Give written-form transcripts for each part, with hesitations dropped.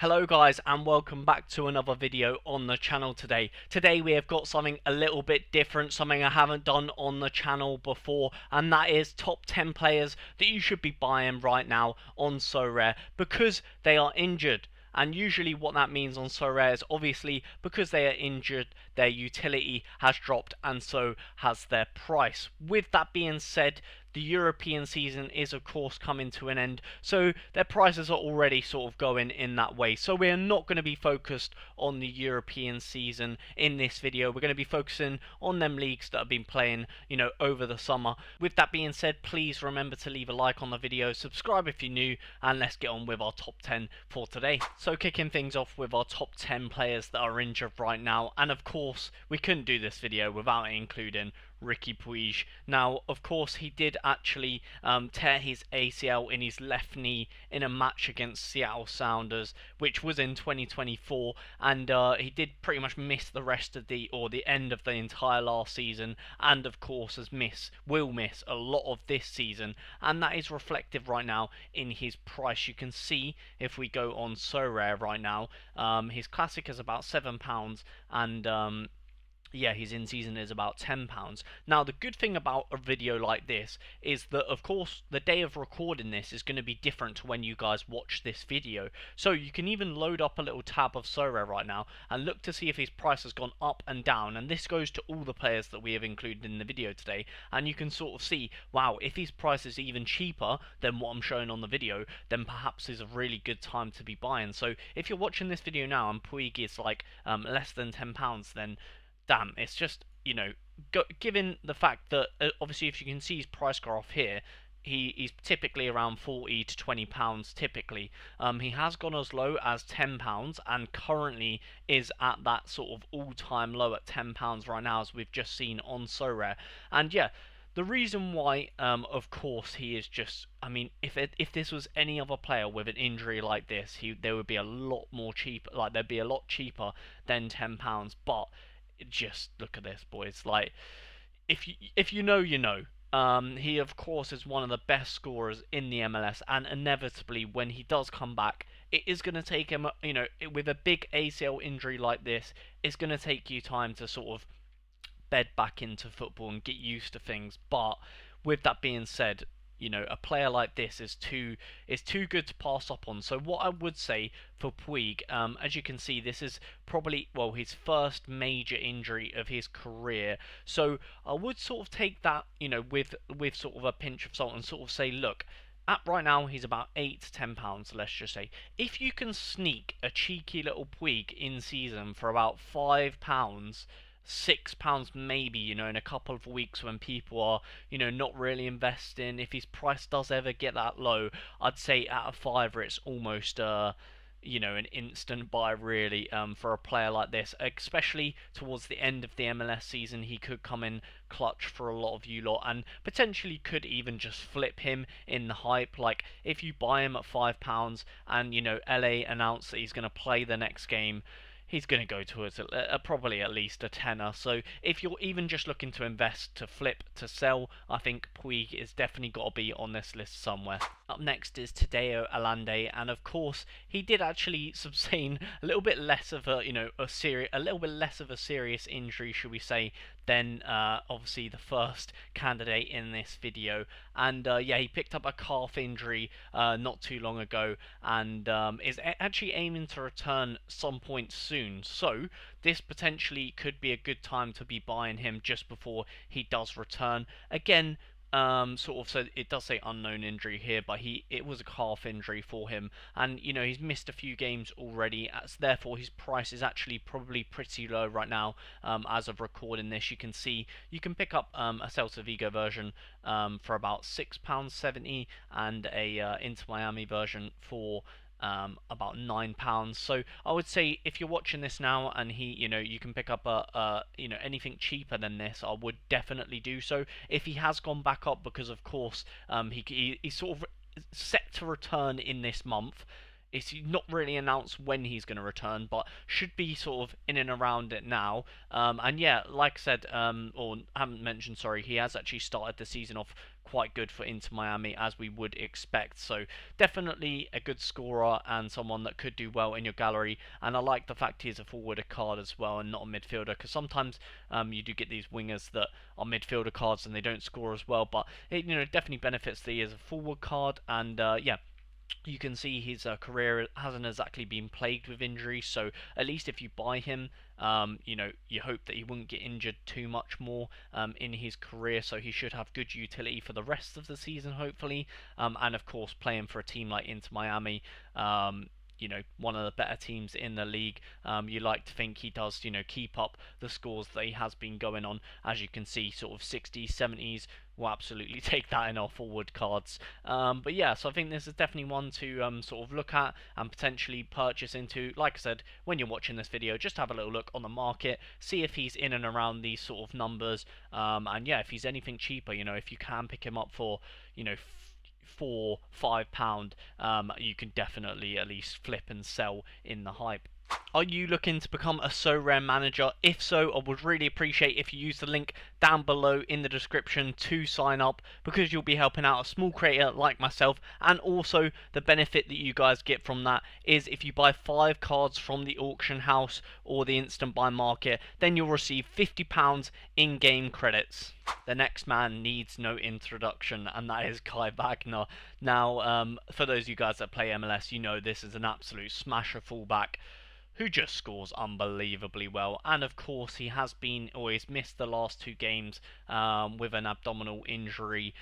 Hello guys and welcome back to another video on the channel today. Today we have got something a little bit different, something I haven't done on the channel before, and that is top 10 players that you should be buying right now on Sorare because they are injured. And usually what that means on Sorare is obviously because they are injured, their utility has dropped and so has their price. With that being said, the European season is of course coming to an end, so their prices are already sort of going in that way. So we're not going to be focused on the European season in this video. We're going to be focusing on them leagues that have been playing, over the summer. With that being said, please remember to leave a like on the video, subscribe if you're new, and let's get on with our top 10 for today. So kicking things off with our top 10 players that are injured right now, and of course we couldn't do this video without including Riqui Puig. Now, of course, he did actually tear his ACL in his left knee in a match against Seattle Sounders, which was in 2024, and he did pretty much miss the rest of the end of the entire last season, and of course will miss a lot of this season, and that is reflective right now in his price. You can see if we go on Sorare right now, his classic is about £7, and yeah, his in-season is about £10. Now, the good thing about a video like this is that, of course, the day of recording this is going to be different to when you guys watch this video. So you can even load up a little tab of Sorare right now and look to see if his price has gone up and down. And this goes to all the players that we have included in the video today. And you can sort of see, wow, if his price is even cheaper than what I'm showing on the video, then perhaps is a really good time to be buying. So if you're watching this video now and Puig is like less than £10, then damn, it's just, given the fact that, obviously, if you can see his price graph here, he's typically around £40 to £20 typically. He has gone as low as £10 and currently is at that sort of all-time low at £10 right now, as we've just seen on Sorare. And yeah, the reason why, of course, he is just, I mean, if this was any other player with an injury like this, there would be a lot more cheaper, like they'd be a lot cheaper than £10. But just look at this, boys. Like, if you know, you know. He of course is one of the best scorers in the MLS, and inevitably when he does come back, it is going to take him, with a big ACL injury like this, it's going to take you time to sort of bed back into football and get used to things. But with that being said, a player like this is too good to pass up on. So what I would say for Puig, as you can see, this is probably, well, his first major injury of his career. So I would sort of take that, with sort of a pinch of salt and sort of say, look, at right now he's about £8 to £10, let's just say. If you can sneak a cheeky little Puig in season for about £5, £6 maybe, in a couple of weeks when people are, not really investing. If his price does ever get that low, I'd say at a fiver it's almost an instant buy really, for a player like this, especially towards the end of the MLS season. He could come in clutch for a lot of you lot, and potentially could even just flip him in the hype. Like, if you buy him at £5 and LA announce that he's going to play the next game, he's going to go towards probably at least a tenner. So if you're even just looking to invest, to flip, to sell, I think Puig is definitely got to be on this list somewhere. Up next is Tadeo Allende, and of course he did actually sustain a little bit less of a little bit less of a serious injury, should we say, than obviously the first candidate in this video. And yeah, he picked up a calf injury not too long ago, and is actually aiming to return some point soon. So this potentially could be a good time to be buying him just before he does return. Again, sort of, so it does say unknown injury here, but it was a calf injury for him, and he's missed a few games already, therefore his price is actually probably pretty low right now. As of recording this, you can see you can pick up a Celta Vigo version for about £6.70 and a Inter Miami version for about £9. So I would say if you're watching this now and you can pick up anything cheaper than this, I would definitely do so. If he has gone back up, because of course he's sort of set to return in this month. it's not really announced when he's going to return, but should be sort of in and around it now. And yeah, like I said, or haven't mentioned, sorry, he has actually started the season off quite good for Inter Miami, as we would expect. So definitely a good scorer and someone that could do well in your gallery. And I like the fact he's a forward card as well and not a midfielder, because sometimes you do get these wingers that are midfielder cards and they don't score as well. But it definitely benefits that he is a forward card, and yeah, you can see his career hasn't exactly been plagued with injuries, so at least if you buy him, you hope that he wouldn't get injured too much more in his career, so he should have good utility for the rest of the season, hopefully. And of course, playing for a team like Inter Miami, one of the better teams in the league. You like to think he does, keep up the scores that he has been going on. As you can see, sort of 60s, 70s. We'll absolutely take that in our forward cards. But yeah, so I think this is definitely one to sort of look at and potentially purchase into. Like I said, when you're watching this video, just have a little look on the market, see if he's in and around these sort of numbers. And yeah, if he's anything cheaper, if you can pick him up for, £4, £5, you can definitely at least flip and sell in the hype. Are you looking to become a Sorare manager? If so, I would really appreciate if you use the link down below in the description to sign up, because you'll be helping out a small creator like myself, and also the benefit that you guys get from that is if you buy 5 cards from the auction house or the instant buy market, then you'll receive £50 in-game credits. The next man needs no introduction, and that is Kai Wagner. Now, for those of you guys that play MLS, you know this is an absolute smasher fullback who just scores unbelievably well. And of course, he has been always missed the last 2 games with an abdominal injury.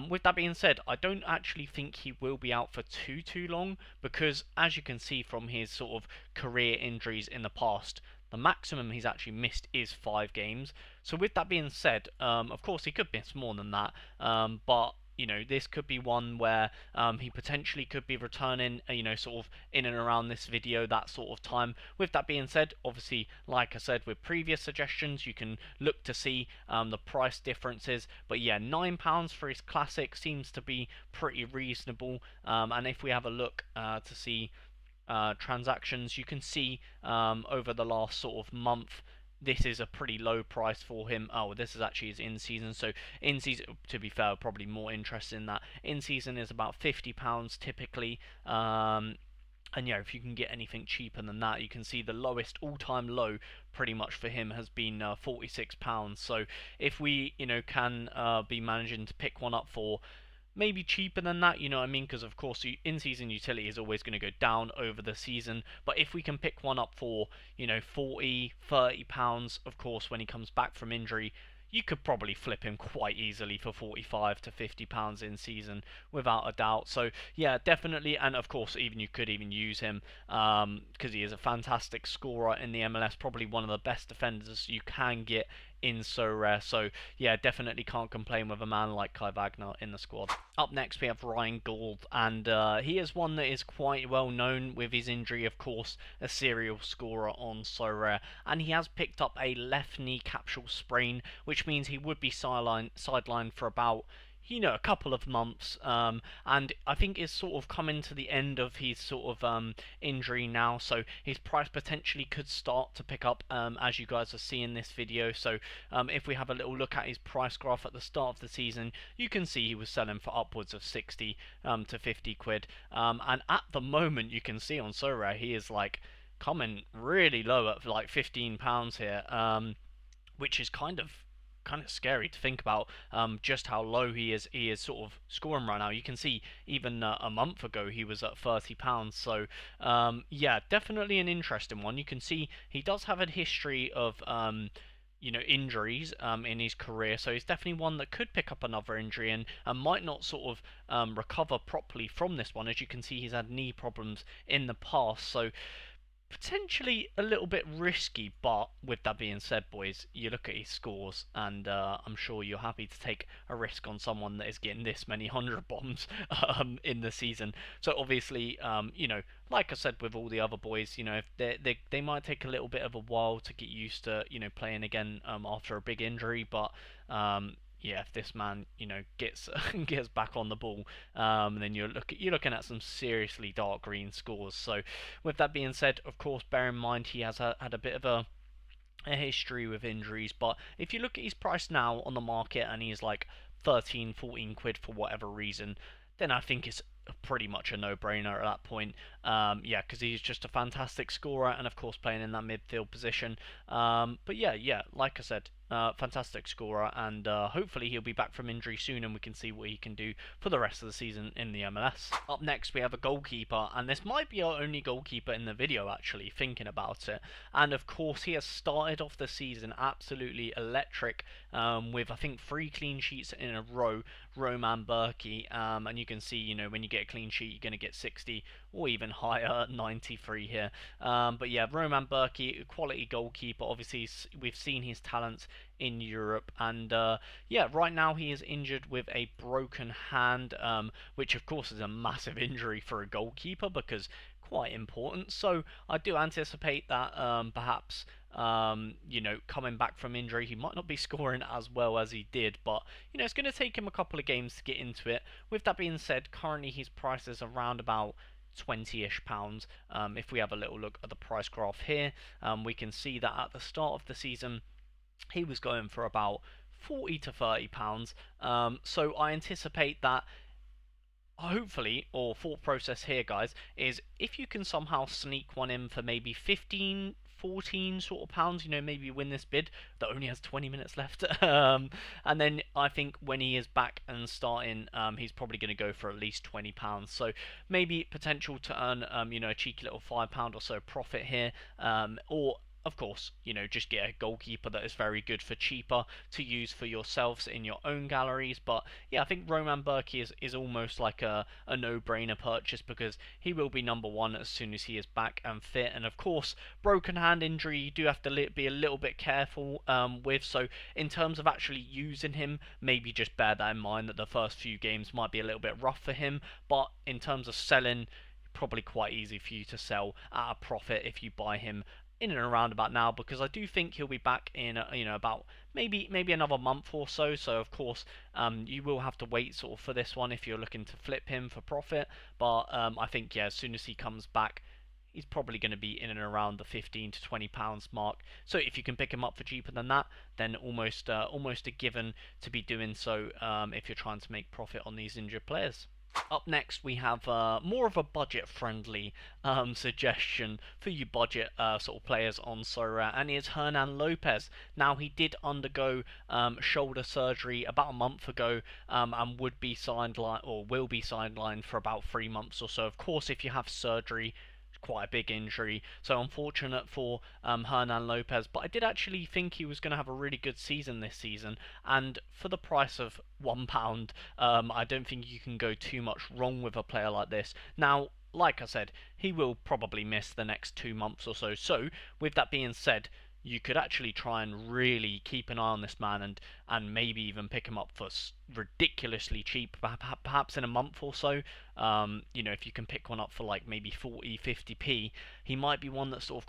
With that being said, I don't actually think he will be out for too long, because as you can see from his sort of career injuries in the past, the maximum he's actually missed is 5 games. So with that being said, of course he could miss more than that, but this could be one where he potentially could be returning, sort of in and around this video, that sort of time. With that being said, obviously, like I said with previous suggestions, you can look to see the price differences. But yeah, £9 for his classic seems to be pretty reasonable. And if we have a look to see transactions, you can see over the last sort of month, this is a pretty low price for him. Oh, this is actually his in-season. So in-season, to be fair, probably more interested in that. In-season is about £50 typically. And yeah, if you can get anything cheaper than that, you can see the lowest all-time low pretty much for him has been £46. So if we, can be managing to pick one up for maybe cheaper than that, you know what I mean? Because of course, in-season utility is always going to go down over the season. But if we can pick one up for, 40, £30, of course, when he comes back from injury, you could probably flip him quite easily for £45 to £50 in season, without a doubt. So yeah, definitely, and of course, you could even use him because he is a fantastic scorer in the MLS, probably one of the best defenders you can get in Sorare. So yeah, definitely can't complain with a man like Kai Wagner in the squad. Up next we have Ryan Gauld, and he is one that is quite well known with his injury, of course, a serial scorer on Sorare, and he has picked up a left knee capsule sprain, which means he would be sidelined for about a couple of months, and I think is sort of coming to the end of his sort of injury now, so his price potentially could start to pick up, as you guys are seeing this video. So if we have a little look at his price graph at the start of the season, you can see he was selling for upwards of 60 to 50 quid, and at the moment you can see on Sorare he is like coming really low at like £15 here, which is kind of scary to think about, just how low he is sort of scoring right now. You can see even a month ago he was at £30. So yeah, definitely an interesting one. You can see he does have a history of injuries in his career, so he's definitely one that could pick up another injury and might not sort of recover properly from this one. As you can see, he's had knee problems in the past, so potentially a little bit risky. But with that being said, boys, you look at his scores, and I'm sure you're happy to take a risk on someone that is getting this many 100 bombs in the season. So obviously, like I said with all the other boys, if they might take a little bit of a while to get used to, playing again after a big injury, but yeah, if this man, gets gets back on the ball, then you're looking at some seriously dark green scores. So, with that being said, of course, bear in mind he has had a bit of a history with injuries, but if you look at his price now on the market and he's like 13, 14 quid for whatever reason, then I think it's pretty much a no-brainer at that point. Yeah, because he's just a fantastic scorer and of course playing in that midfield position. But yeah, like I said, fantastic scorer, and hopefully he'll be back from injury soon and we can see what he can do for the rest of the season in the MLS. Up next we have a goalkeeper, and this might be our only goalkeeper in the video actually, thinking about it. And of course he has started off the season absolutely electric, with I think 3 clean sheets in a row, Roman Burki, and you can see, when you get a clean sheet you're going to get 60 or even higher, 93 here. But yeah, Roman Burki, quality goalkeeper. Obviously we've seen his talents in Europe, and yeah, right now he is injured with a broken hand, which of course is a massive injury for a goalkeeper because quite important. So I do anticipate that perhaps coming back from injury, he might not be scoring as well as he did, but it's going to take him a couple of games to get into it. With that being said, currently his price is around about 20-ish pounds. If we have a little look at the price graph here, we can see that at the start of the season he was going for about 40 to 30 pounds. So I anticipate that hopefully, or thought process here, guys, is if you can somehow sneak one in for maybe 15, 14 sort of pounds, maybe win this bid that only has 20 minutes left. And then I think when he is back and starting, he's probably going to go for at least £20. So maybe potential to earn, a cheeky little £5 or so profit here, or of course, just get a goalkeeper that is very good for cheaper to use for yourselves in your own galleries. But yeah, I think Roman Burki is almost like a no-brainer purchase because he will be number one as soon as he is back and fit. And of course, broken hand injury you do have to be a little bit careful with. So in terms of actually using him, maybe just bear that in mind that the first few games might be a little bit rough for him. But in terms of selling, probably quite easy for you to sell at a profit if you buy him in and around about now, because I do think he'll be back in about maybe another month or so. So of course you will have to wait sort of for this one if you're looking to flip him for profit. But I think yeah, as soon as he comes back, he's probably going to be in and around the 15 to 20 pounds mark. So if you can pick him up for cheaper than that, then almost a given to be doing so if you're trying to make profit on these injured players. Up next, we have more of a budget-friendly suggestion for you budget sort of players on Sorare, and it's Hernan Lopez. Now, he did undergo shoulder surgery about a month ago, and would be sidelined or will be sidelined for about 3 months or so. Of course, if you have surgery, quite a big injury, so unfortunate for Hernan Lopez, but I did actually think he was going to have a really good season this season, and for the price of £1, I don't think you can go too much wrong with a player like this. Now, like I said, he will probably miss the next 2 months or so, so with that being said, you could actually try and really keep an eye on this man and maybe even pick him up for ridiculously cheap, perhaps in a month or so. If you can pick one up for like maybe 40, 50p, he might be one that sort of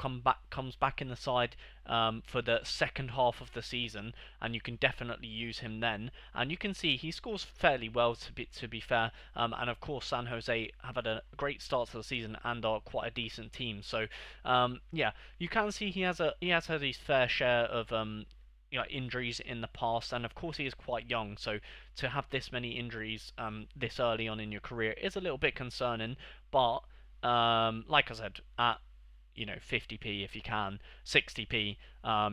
comes back in the side for the second half of the season, and you can definitely use him then. And you can see he scores fairly well to be fair. And of course, San Jose have had a great start to the season and are quite a decent team. So yeah, you can see he has had his fair share of injuries in the past, and of course he is quite young, so to have this many injuries this early on in your career is a little bit concerning. But like I said, at 50p if you can, 60p,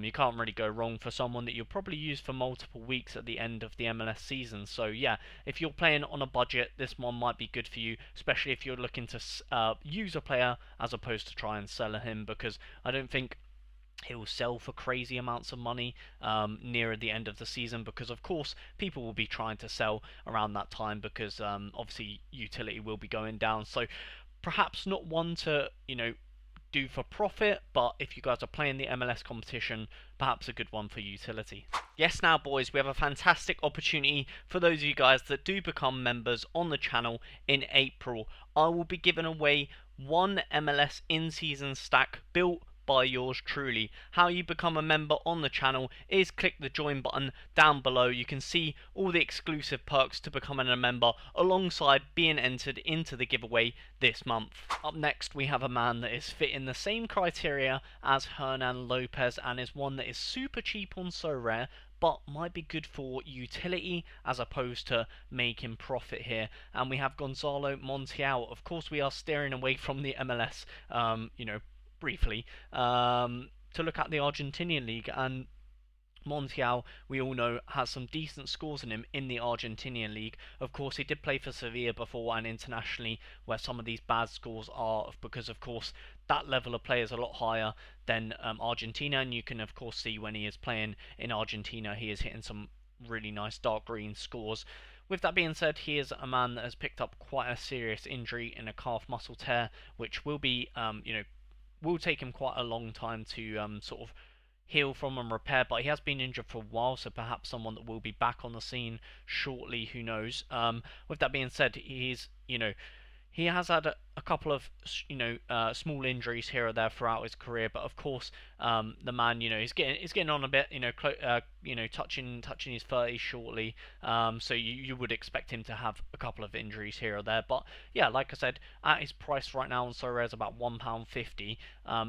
you can't really go wrong for someone that you'll probably use for multiple weeks at the end of the MLS season. So yeah, if you're playing on a budget, this one might be good for you, especially if you're looking to use a player as opposed to try and sell him, because I don't think he'll sell for crazy amounts of money nearer the end of the season, because of course people will be trying to sell around that time, because obviously utility will be going down. So perhaps not one to do for profit, but if you guys are playing the MLS competition, perhaps a good one for utility. Yes, now boys, we have a fantastic opportunity for those of you guys that do become members on the channel in April. I will be giving away one MLS in-season stack built by yours truly. How you become a member on the channel is click the join button down below. You can see all the exclusive perks to becoming a member alongside being entered into the giveaway this month. Up next we have a man that is fitting the same criteria as Hernan Lopez and is one that is super cheap on Sorare, but might be good for utility as opposed to making profit here. And we have Gonzalo Montiel. Of course, we are steering away from the MLS, briefly, to look at the Argentinian league. And Montiel, we all know, has some decent scores in him in the Argentinian league. Of course, he did play for Sevilla before and internationally, where some of these bad scores are because, of course, that level of play is a lot higher than Argentina, and you can, of course, see when he is playing in Argentina, he is hitting some really nice dark green scores. With that being said, he is a man that has picked up quite a serious injury in a calf muscle tear, which will be, will take him quite a long time to sort of heal from and repair, but he has been injured for a while, so perhaps someone that will be back on the scene shortly, who knows. With that being said, he's, he has had a couple of small injuries here or there throughout his career, but of course the man he's getting on a bit, touching his 30s shortly, so you would expect him to have a couple of injuries here or there. But yeah, like I said, at his price right now on Sorare is about £1.50.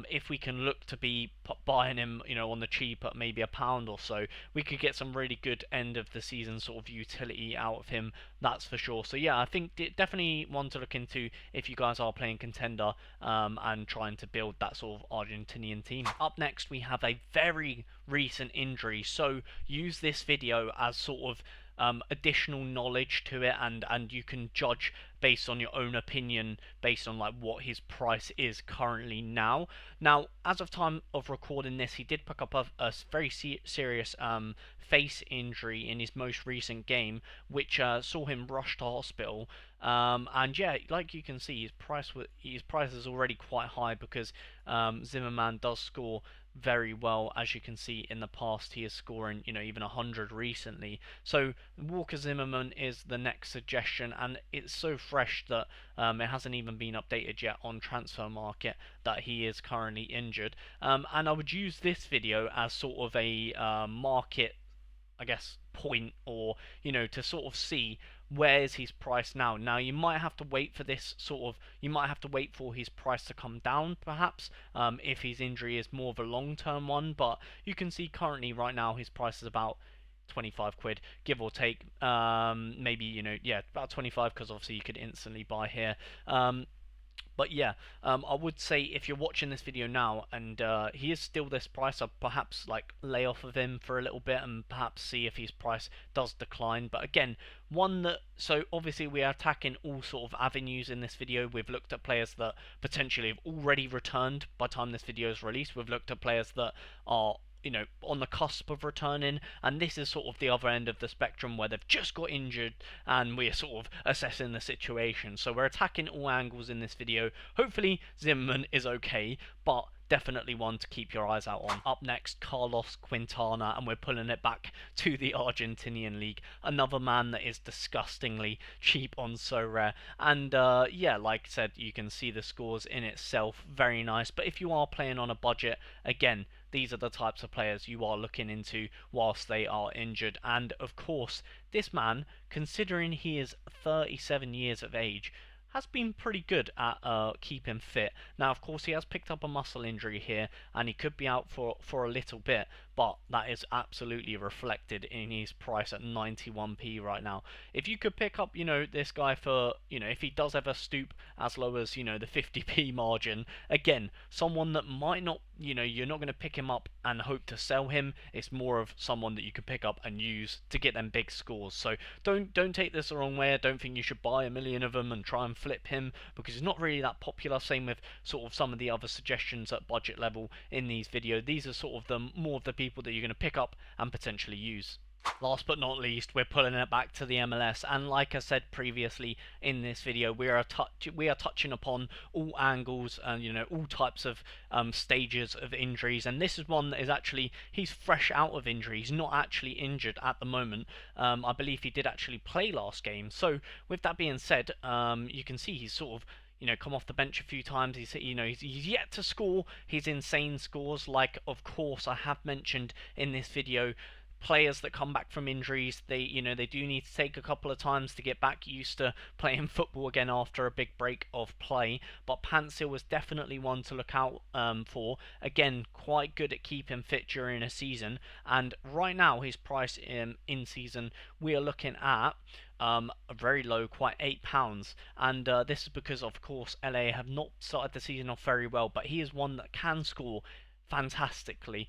If we can look to be buying him on the cheap at maybe £1 or so, we could get some really good end of the season sort of utility out of him, that's for sure. So yeah, I think definitely one to look into if you guys are playing contender and trying to build that sort of Argentinian team. Up next we have a very recent injury, so use this video as sort of additional knowledge to it, and you can judge based on your own opinion, based on like what his price is currently now. As of time of recording this, he did pick up a very serious face injury in his most recent game, which saw him rushed to hospital. And yeah, like you can see, his price is already quite high because Zimmerman does score very well. As you can see in the past, he is scoring even 100 recently. So Walker Zimmerman is the next suggestion, and it's so fresh that it hasn't even been updated yet on transfer market that he is currently injured. And I would use this video as sort of a market, I guess, point, or to sort of see where is his price now. Now you might have to wait for this you might have to wait for his price to come down perhaps, if his injury is more of a long-term one, but you can see currently right now his price is about 25 quid, give or take. Maybe yeah, about 25, because obviously you could instantly buy here. But yeah, I would say if you're watching this video now and he is still this price, I'd perhaps like lay off of him for a little bit and perhaps see if his price does decline. But again, so obviously we are attacking all sort of avenues in this video. We've looked at players that potentially have already returned by the time this video is released. We've looked at players that are on the cusp of returning, and this is sort of the other end of the spectrum where they've just got injured and we're sort of assessing the situation. So we're attacking all angles in this video. Hopefully Zimmerman is okay, but definitely one to keep your eyes out on. Up next, Carlos Quintana, and we're pulling it back to the Argentinian league. Another man that is disgustingly cheap on Sorare, and yeah, like I said, you can see the scores in itself, very nice. But if you are playing on a budget, again, these are the types of players you are looking into whilst they are injured. And of course, this man, considering he is 37 years of age, has been pretty good at keeping fit. Now, of course, he has picked up a muscle injury here, and he could be out for a little bit, but that is absolutely reflected in his price at 91p right now. If you could pick up, this guy for, if he does ever stoop as low as, the 50p margin, again, someone that might not, you're not going to pick him up and hope to sell him. It's more of someone that you could pick up and use to get them big scores. So don't take this the wrong way. I don't think you should buy a million of them and try and flip him, because he's not really that popular. Same with sort of some of the other suggestions at budget level in these videos. These are sort of more of the people that you're going to pick up and potentially use. Last but not least, we're pulling it back to the MLS, and like I said previously in this video, we are touching upon all angles and all types of stages of injuries. And this is one that is actually, he's fresh out of injury. He's not actually injured at the moment. I believe he did actually play last game. So with that being said, you can see he's sort of come off the bench a few times. He's yet to score his insane scores, like of course I have mentioned in this video. Players that come back from injuries, they do need to take a couple of times to get back used to playing football again after a big break of play. But Paintsil was definitely one to look out for. Again, quite good at keeping fit during a season, and right now his price in season we are looking at a very low, quite £8, and this is because of course LA have not started the season off very well, but he is one that can score fantastically.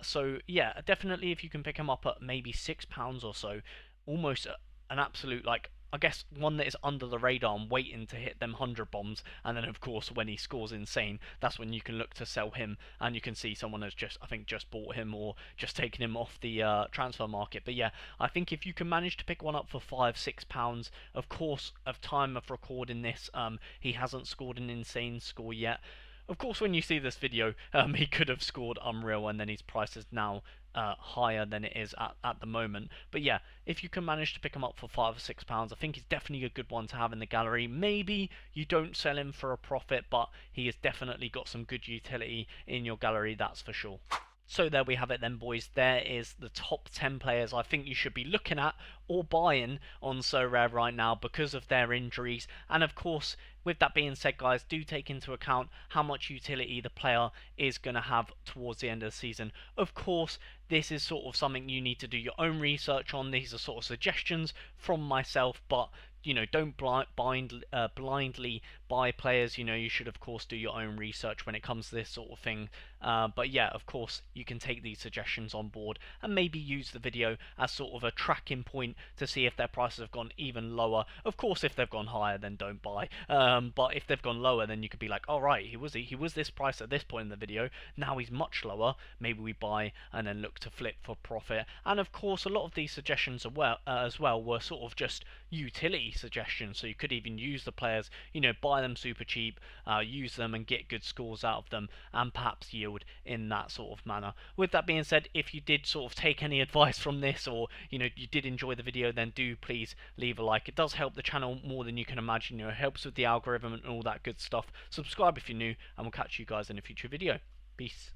So yeah, definitely if you can pick him up at maybe £6 or so, almost an absolute, like, I guess one that is under the radar and waiting to hit them 100 bombs, and then of course when he scores insane, that's when you can look to sell him, and you can see someone has just, I think, just bought him or just taken him off the transfer market. But yeah, I think if you can manage to pick one up for £5-6, of course, of time of recording this, he hasn't scored an insane score yet. Of course, when you see this video, he could have scored unreal, and then his price is now higher than it is at the moment. But yeah, if you can manage to pick him up for £5 or £6, I think he's definitely a good one to have in the gallery. Maybe you don't sell him for a profit, but he has definitely got some good utility in your gallery, that's for sure. So there we have it then, boys. There is the top 10 players I think you should be looking at or buying on Sorare right now because of their injuries. And of course, with that being said, guys, do take into account how much utility the player is going to have towards the end of the season. Of course, this is sort of something you need to do your own research on. These are sort of suggestions from myself, but don't blindly buy players. You should of course do your own research when it comes to this sort of thing. But yeah, of course, you can take these suggestions on board and maybe use the video as sort of a tracking point to see if their prices have gone even lower. Of course, if they've gone higher, then don't buy. But if they've gone lower, then you could be like, all right, he was this price at this point in the video. Now he's much lower. Maybe we buy and then look to flip for profit. And of course, a lot of these suggestions as well were sort of just utility suggestions, so you could even use the players, buy them super cheap, use them and get good scores out of them, and perhaps yield in that sort of manner. With that being said, if you did sort of take any advice from this, or you did enjoy the video, then do please leave a like. It does help the channel more than you can imagine. It helps with the algorithm and all that good stuff. Subscribe if you're new, and we'll catch you guys in a future video. Peace.